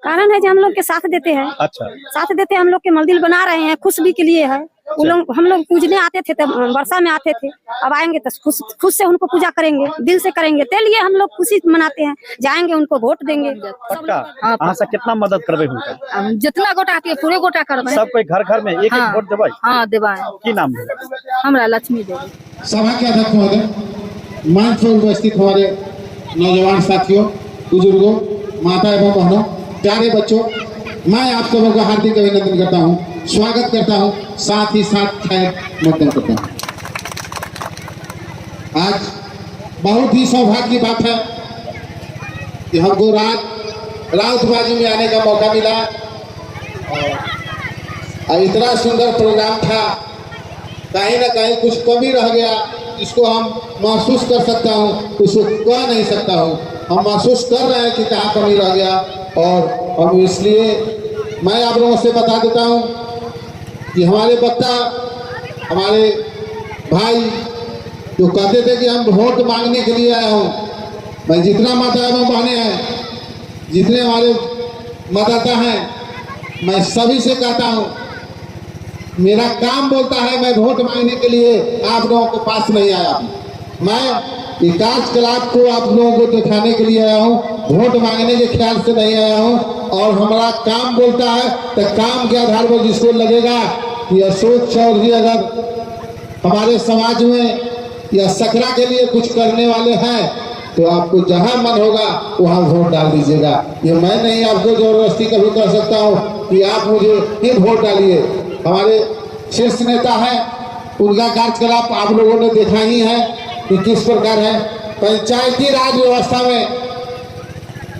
कारण है जो हम लोग के साथ देते हैं। अच्छा, साथ देते हैं, हम लोग के मंदिर बना रहे हैं, खुश भी के लिए है। वो लोग हम लोग पूजने आते थे तब वर्षा में आते थे, अब आएंगे तो खुश से उनको पूजा करेंगे, दिल से करेंगे, ते लिए हम लोग खुशी मनाते हैं। जाएंगे उनको वोट देंगे। पक्का अहाँ से कितना मदद करबे हुनका? जितना गोटा आती है पूरे गोटा करबे। सब कोई घर घर में एक एक वोट देबै? हाँ देबै। की नाम है? हमरा लक्ष्मी देवी। सभा के अध्यक्ष महोदय, मंच पर उपस्थित हमारे नौजवान साथियों, बुजुर्गों, माता एवं बहनों, प्यारे बच्चों, मैं आप सबों का हार्दिक अभिनंदन करता हूँ, स्वागत करता हूँ, साथ ही साथ मतदान करता हूँ। आज बहुत ही सौभाग्य की बात है कि हमको राउतबाजी में आने का मौका मिला और इतना सुंदर प्रोग्राम था, कहीं ना कहीं कुछ कमी रह गया, इसको हम महसूस कर सकता हूँ, उसको कह नहीं सकता हूँ। हम महसूस कर रहे हैं कि कहाँ कमी रह गया, और हम इसलिए मैं आप लोगों से बता देता हूँ कि हमारे वक्ता, हमारे भाई जो कहते थे कि हम वोट मांगने के लिए आया हूँ, मैं जितना माता एवं बहने हैं, जितने हमारे मतदाता हैं, मैं सभी से कहता हूँ, मेरा काम बोलता है मैं वोट मांगने के लिए आप लोगों के पास नहीं आया हूँ। मैं ये कार्यकलाप को आप लोगों को दिखाने के लिए आया हूँ, वोट मांगने के ख्याल से नहीं आया हूँ। और हमारा काम बोलता है तो काम के आधार पर जिसको लगेगा कि अशोक चौधरी अगर हमारे समाज में या सकरा के लिए कुछ करने वाले हैं, तो आपको जहां मन होगा वहां वोट डाल दीजिएगा। ये मैं नहीं आपको जबरदस्ती कभी कर सकता हूँ कि आप मुझे ही वोट डालिए। हमारे शीर्ष नेता हैं, उनका कार्यकलाप आप लोगों ने देखा ही है कि किस प्रकार है। पंचायती राज व्यवस्था में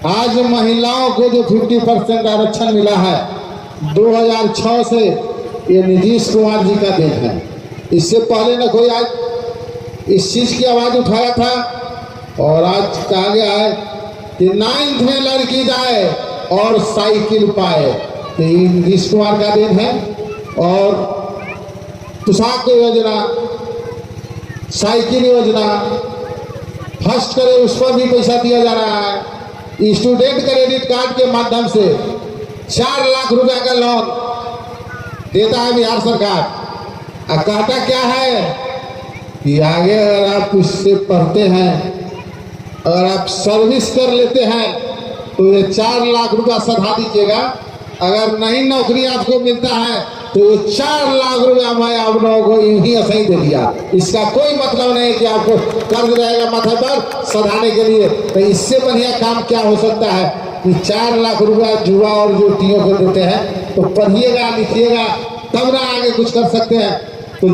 आज महिलाओं को जो 50% आरक्षण मिला है 2006 से, ये नीतीश कुमार जी का देन है। इससे पहले न कोई आज इस चीज की आवाज उठाया था, और आज कहा गया है कि 9th में लड़की जाए और साइकिल पाए, तो ये नीतीश कुमार का देन है। और पोशाक योजना, साइकिल योजना, फर्स्ट करे उस पर भी पैसा दिया जा रहा है। स्टूडेंट क्रेडिट कार्ड के माध्यम से 4 लाख रुपए का लोन देता है बिहार सरकार। और कहता क्या है कि आगे अगर आप उससे पढ़ते हैं, अगर आप सर्विस कर लेते हैं, तो ये 4 लाख रुपया सधा दीजिएगा। अगर नहीं नौकरी आपको मिलता है तो ये 4 लाख रुपया मैं आप लोगों को यूं ऐसे ही दे दिया। इसका कोई मतलब नहीं कि आपको कर्ज रहेगा माथे पर सधाने के लिए। तो इससे बढ़िया काम क्या हो सकता है कि 4 लाख रुपया युवा और युवतियों को देते हैं। तो पढ़िएगा, लिखिएगा, तब ना आगे कुछ कर सकते हैं। तो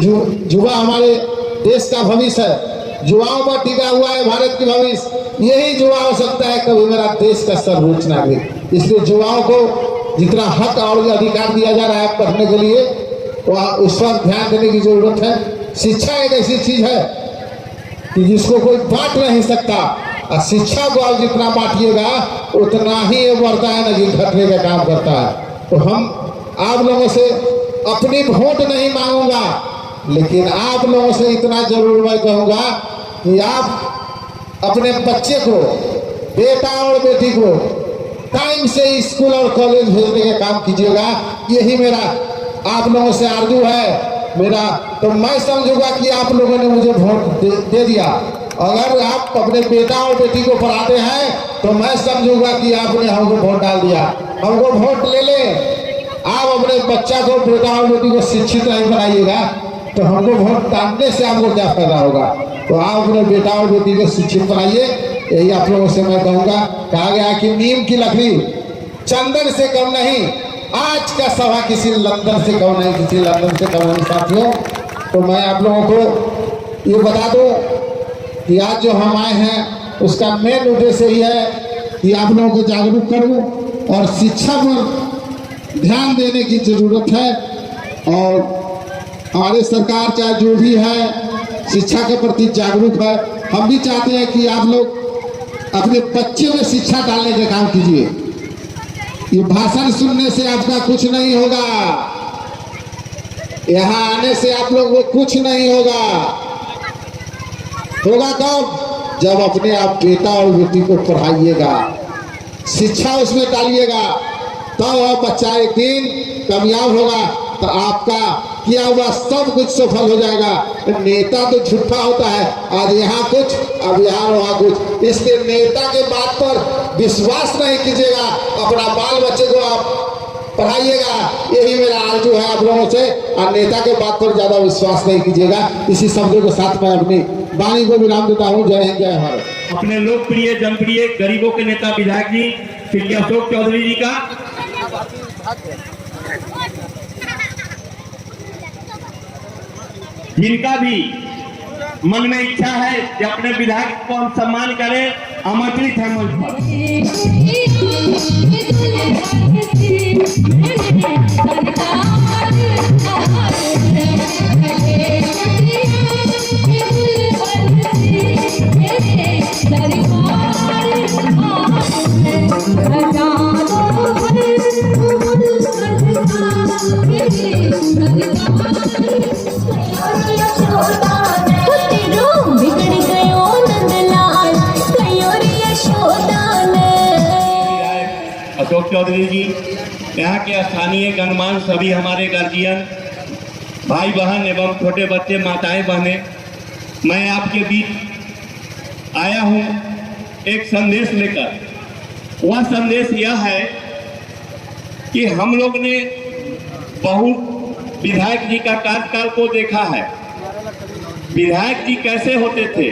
युवा हमारे देश का भविष्य है, युवाओं पर टिका हुआ है भारत की भविष्य। यही युवा हो सकता है कभी मेरा देश का सर्वोच्च नागरिक। इसलिए युवाओं को जितना हक और अधिकार दिया जा रहा है पढ़ने के लिए, वह उस पर ध्यान देने की जरूरत है। शिक्षा एक ऐसी चीज है कि जिसको कोई बांट नहीं सकता, और शिक्षा को आप जितना बांटिएगा उतना ही ये बढ़ता है, ना कि घटने का काम करता है। तो हम आप लोगों से अपनी वोट नहीं मांगूंगा, लेकिन आप लोगों से इतना जरूर मैं कहूँगा कि आप अपने बच्चे को, बेटा और बेटी को टाइम से स्कूल और कॉलेज भेजने का काम कीजिएगा। यही मेरा आप लोगों से आरजू है मेरा। तो मैं समझूंगा कि आप लोगों ने मुझे वोट दे दिया। अगर आप अपने बेटा और बेटी को पढ़ाते हैं तो मैं समझूंगा कि आपने हमको वोट डाल दिया। हमको वोट ले ले। आप अपने बच्चा को, बेटा और बेटी को शिक्षित नहीं बनाइएगा तो हमको वोट डालने से आपको क्या फायदा होगा। तो आप अपने बेटा और बेटी को शिक्षित बनाइए, यही आप लोगों से मैं कहूँगा। कहा गया कि नीम की लकड़ी चंदन से कम नहीं। आज का सभा किसी लंदन से कम नहीं, किसी लंदन से कम नहीं साथियों। तो मैं आप लोगों को ये बता दूं कि आज जो हम आए हैं उसका मेन उद्देश्य ही है कि आप लोगों को जागरूक करूं, और शिक्षा पर ध्यान देने की जरूरत है। और हमारे सरकार चाहे जो भी है शिक्षा के प्रति जागरूक है। हम भी चाहते हैं कि आप लोग अपने बच्चों में शिक्षा डालने का काम कीजिए। ये भाषण सुनने से आपका कुछ नहीं होगा, यहाँ आने से आप लोगों को कुछ नहीं होगा। होगा कब? जब अपने आप बेटा और बेटी को पढ़ाइएगा, शिक्षा उसमें डालिएगा, तो वह बच्चा एक दिन कामयाब होगा, तो आपका किया हुआ सब कुछ सफल हो जाएगा। नेता तो झूठा होता है, आज यहाँ कुछ अब यहाँ वहाँ कुछ, इसलिए नेता के बात पर विश्वास नहीं कीजिएगा, अपना बाल बच्चे को आप पढ़ाइएगा। यही मेरा आरजू है आप लोगों से, और नेता के बात पर ज्यादा विश्वास नहीं कीजिएगा। इसी शब्दों के साथ मैं अपनी वाणी को विराम देता हूँ। जय हिंद, जय भारत। अपने लोकप्रिय जनप्रिय गरीबों के नेता विधायक जी श्री अशोक चौधरी जी का जिनका भी मन में इच्छा है कि अपने विधायक को हम सम्मान करें, आमंत्रित है मंच पर। अशोक चौधरी जी, यहाँ के स्थानीय गणमान्य सभी हमारे गार्जियन भाई बहन एवं छोटे बच्चे माताएं बहनें, मैं आपके बीच आया हूँ एक संदेश लेकर। वह संदेश यह है कि हम लोग ने बहुत विधायक जी का कार्यकाल को देखा है। विधायक जी कैसे होते थे,